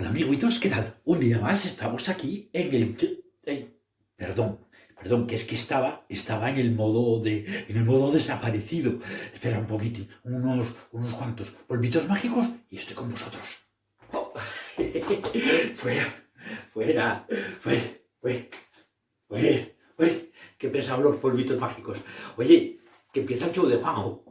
Hola amiguitos, ¿qué tal? Un día más estamos aquí en el... perdón, que es que estaba en el modo desaparecido. Espera un poquitín, unos cuantos polvitos mágicos y estoy con vosotros. Oh. Fuera, fuera, qué pesados los polvitos mágicos. Oye, que empieza el show de Juanjo.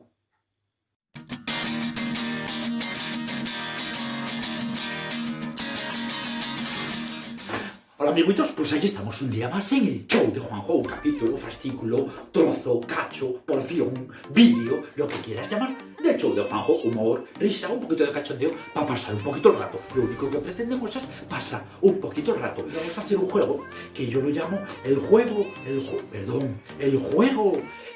Hola amiguitos, pues aquí estamos un día más en el show de Juanjo, capítulo, fascículo, trozo, cacho, porción, vídeo, lo que quieras llamar, del show de Juanjo, humor, risa, un poquito de cachondeo, para pasar un poquito el rato. Lo único que pretendemos es pasar un poquito el rato. Vamos a hacer un juego que yo lo llamo el juego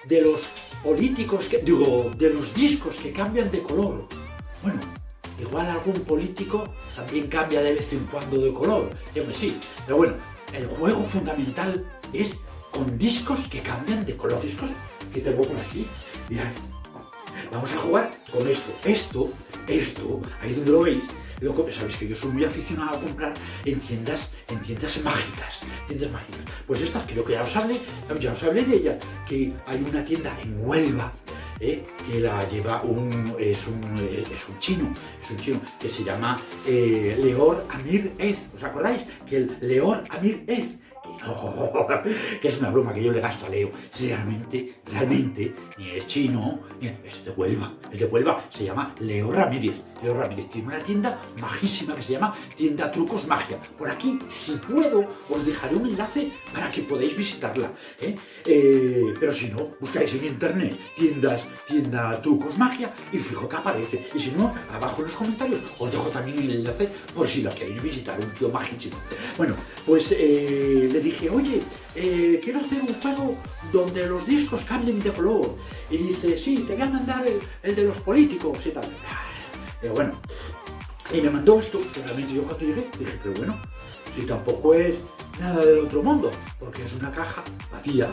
de los políticos, de los discos que cambian de color. Bueno, igual algún político también cambia de vez en cuando de color, sí, pero bueno, el juego fundamental es con discos que cambian de color. Discos que tengo por aquí, mirad, vamos a jugar con esto, ahí donde lo veis. Luego, sabéis que yo soy muy aficionado a comprar en tiendas mágicas, Pues esta creo que ya os hablé de ella, que hay una tienda en Huelva, que la lleva es un chino que se llama Leor Amir Ez. ¿Os acordáis? Que el Leor Amir Ez, que es una broma que yo le gasto a Leo. Realmente, ni es chino, ni es de Huelva, se llama Leo Ramírez. Tiene una tienda majísima que se llama Tienda Trucos Magia. Por aquí, si puedo, os dejaré un enlace para que podáis visitarla. Pero si no, buscáis en internet tienda Trucos Magia y fijo que aparece. Y si no, abajo en los comentarios os dejo también el enlace por si la queréis visitar, un tío majísimo. Bueno, pues le dije, oye, quiero hacer un juego donde los discos cambien de color. Y dice, sí, te voy a mandar el de los políticos y tal. Pero bueno, y me mandó esto, que realmente yo cuando llegué dije, pero bueno, si tampoco es nada del otro mundo, porque es una caja vacía,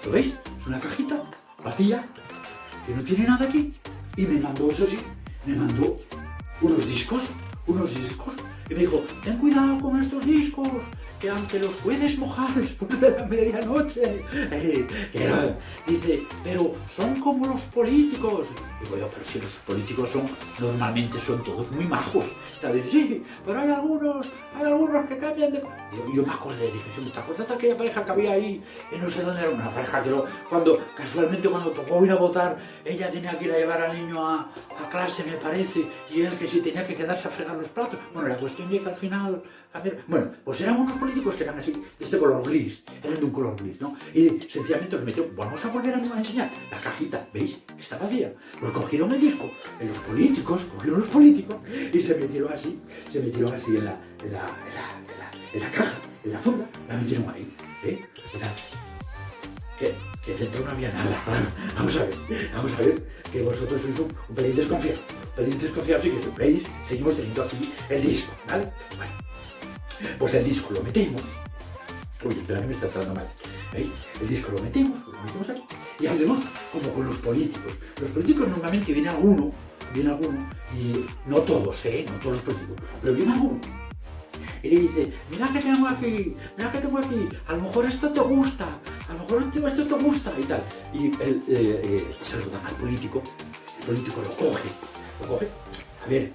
¿lo veis? Es una cajita vacía, que no tiene nada aquí, y me mandó, eso sí, me mandó unos discos, y me dijo, ten cuidado con estos discos, que aunque los puedes mojar después de la medianoche, dice, pero son como los políticos. Digo yo, pero si los políticos normalmente son todos muy majos. Dice, sí, pero hay algunos que cambian de... Yo me acordé, dije, ¿te acuerdas de aquella pareja que había ahí? Y no sé dónde era, una pareja que casualmente cuando tocó ir a votar, ella tenía que ir a llevar al niño a clase, me parece, y él que sí tenía que quedarse a fregar los platos. Bueno, la cuestión es que al final... Bueno, pues eran unos políticos que eran así, de este color gris, eran de un color gris, ¿no? Y sencillamente los metió, vamos a volver a enseñar la cajita, ¿veis? Que está vacía. Pues cogieron el disco, los políticos y se metieron así en la caja, en la funda, la metieron ahí, que dentro no había nada. Vamos a ver, que vosotros sois un pelín desconfiado, sí que veis, seguimos teniendo aquí el disco, ¿vale? Bueno, pues el disco lo metemos. Uy, espera que me está tratando mal. ¿Veis? El disco lo metemos aquí y hacemos como con los políticos. Los políticos normalmente viene alguno, y no todos los políticos, pero viene alguno. Y le dice, mira que tengo aquí, a lo mejor esto te gusta, y tal. Y se lo dan al político, el político lo coge. A ver,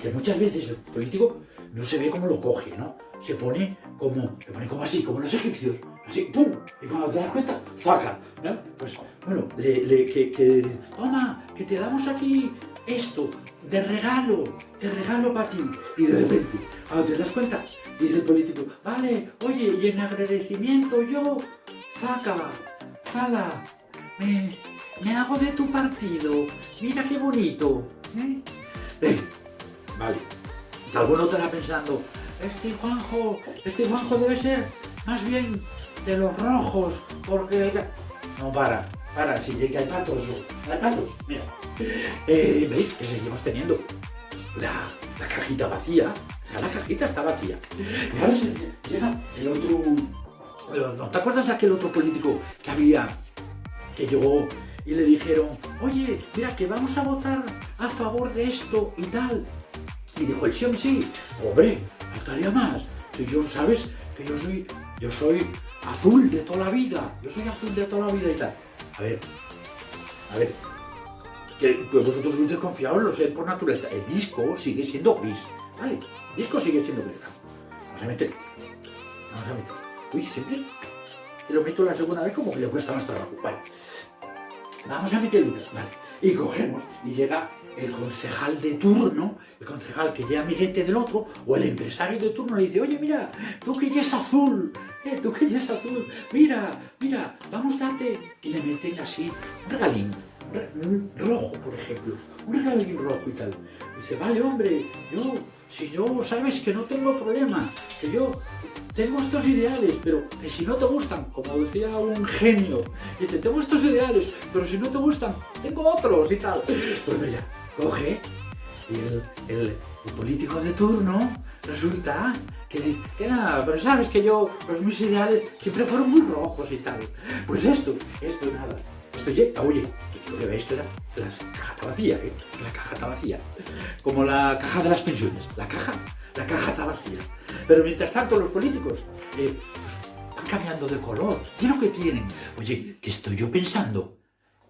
que muchas veces el político no se ve cómo lo coge, ¿no? Se pone como así, como los egipcios, así, ¡pum! Y cuando te das cuenta, ¡zaca! ¿No? Pues, bueno, toma, que te damos aquí esto, de regalo para ti. Y de repente, cuando te das cuenta, dice el político, vale, oye, y en agradecimiento yo, ¡zaca! ¡Hala! Me hago de tu partido, mira qué bonito, vale. Alguno estará pensando, este Juanjo debe ser más bien de los rojos, porque... No, para, si llega hay patos, mira. ¿Veis? Que seguimos teniendo la cajita vacía, la cajita está vacía. Y ahora llega el otro... ¿No te acuerdas de aquel otro político que llegó y le dijeron, oye, mira que vamos a votar a favor de esto y tal? Y dijo el sí, hombre, faltaría más. Si yo, ¿sabes? Que yo soy azul de toda la vida. Yo soy azul de toda la vida y tal. A ver, que vosotros sois desconfiados, lo sé por naturaleza. El disco sigue siendo gris, ¿vale? El disco sigue siendo gris. Vamos a meter. Uy, siempre que lo meto la segunda vez como que le cuesta más trabajo. Vale. Vamos a meterlo, vale. Y cogemos y llega el concejal de turno, el concejal que ya amiguete del otro, o el empresario de turno le dice, oye, mira, tú que ya es azul, mira, vamos, date. Y le meten así un regalín, rojo, por ejemplo, un regalín rojo y tal. Dice, vale, hombre, si yo, sabes que no tengo problema, que yo tengo estos ideales, pero que si no te gustan, como decía un genio, dice, tengo estos ideales, pero si no te gustan, tengo otros y tal. Pues mira, coge y el político de turno resulta que dice, que nada, pero sabes que mis ideales siempre fueron muy rojos y tal. Pues esto, nada. Esto llega, oye, lo que veis que la caja está vacía, ¿eh? La caja está vacía. Como la caja de las pensiones. La caja está vacía. Pero mientras tanto los políticos van cambiando de color. ¿Qué es lo que tienen? Oye, que estoy yo pensando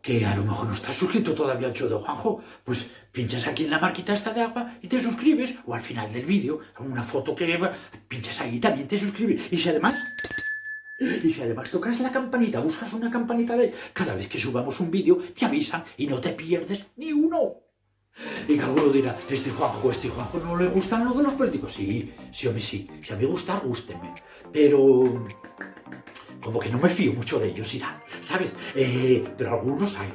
que a lo mejor no estás suscrito todavía al show de Juanjo, pues pinchas aquí en la marquita esta de agua y te suscribes, o al final del vídeo, una foto que pinchas ahí y también te suscribes. Y si además tocas la campanita, buscas una campanita de cada vez que subamos un vídeo, te avisan y no te pierdes ni uno. Y cada uno dirá, este Juanjo no le gustan los de los políticos. Sí, hombre, sí. Si a mí gustar, gústenme. Pero como que no me fío mucho de ellos y tal, ¿sabes? Pero algunos hay,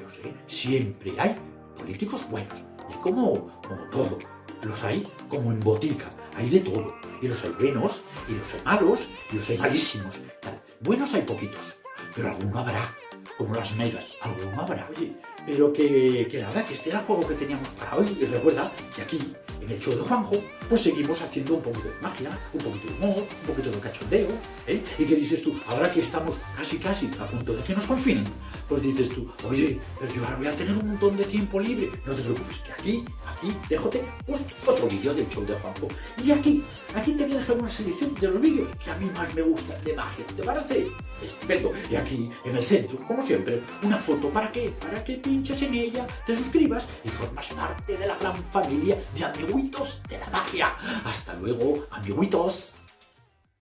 siempre hay políticos buenos. Y como todo, los hay como en botica, hay de todo. Y los hay buenos, y los hay malos, y los hay malísimos. Tal. Buenos hay poquitos, pero alguno habrá, como las megas, alguno habrá. Oye, pero que nada, que este era el juego que teníamos para hoy. Y recuerda que aquí, en el show de Juanjo, pues seguimos haciendo un poquito de magia, un poquito de humor, un poquito de cachondeo, ¿eh? ¿Y qué dices tú? Ahora que estamos casi a punto de que nos confinen, pues dices tú, oye, pero yo ahora voy a tener un montón de tiempo libre. No te preocupes, que aquí, déjate pues, otro vídeo del show de Juanjo. Y aquí te voy a dejar una selección de los vídeos que a mí más me gustan de magia. ¿Te parece? Estupendo. Y aquí, en el centro, como siempre, una foto. ¿Para qué? Para que pinches en ella, te suscribas y formas parte de la gran familia de amiguitos de la magia. Hasta luego, amiguitos.